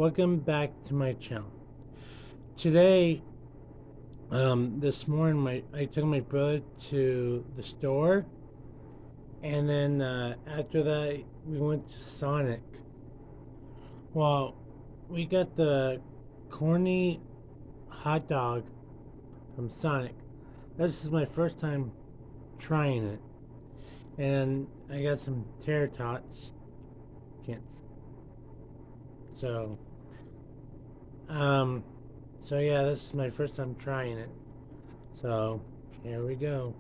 welcome back to my channel. Today, this morning, I took my brother to the store, and then after that, we went to Sonic. Well, we got the corny hot dog from Sonic. This is my first time trying it, and I got some tater tots. Can't. So, um, so yeah, this is my first time trying it. So, here we go.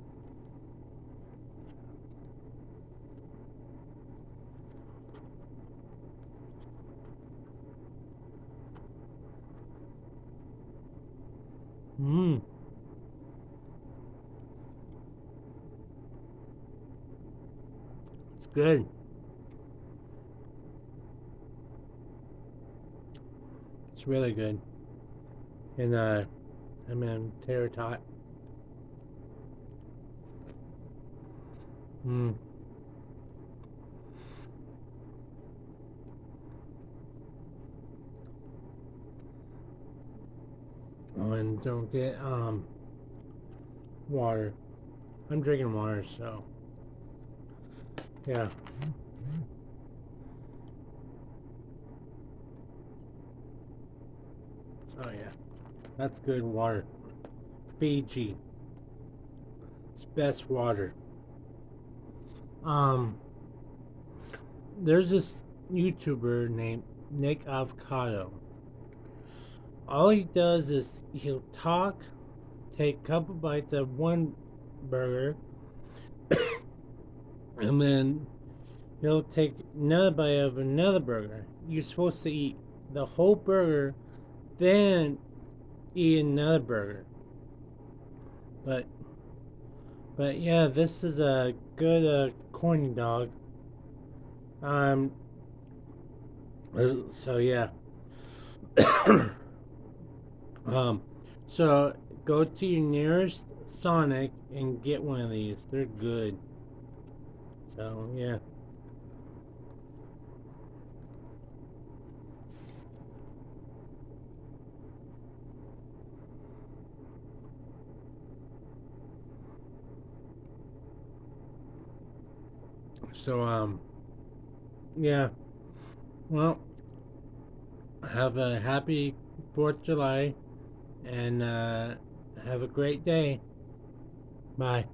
Mmm. It's good. It's really good. And I'm in tater tot. Mmm. Oh, and don't get water. I'm drinking water, so yeah. Oh yeah, that's good water. Fiji. It's best water. Um, there's this YouTuber named Nick Avocado. All he does is he'll talk, take a couple bites of one burger, and then he'll take another bite of another burger. You're supposed to eat the whole burger, then eat another burger. But yeah, this is a good corny dog. Um. So yeah. um. So go to your nearest Sonic and get one of these. They're good. So yeah. So yeah. Well, have a happy 4th of July and have a great day. Bye.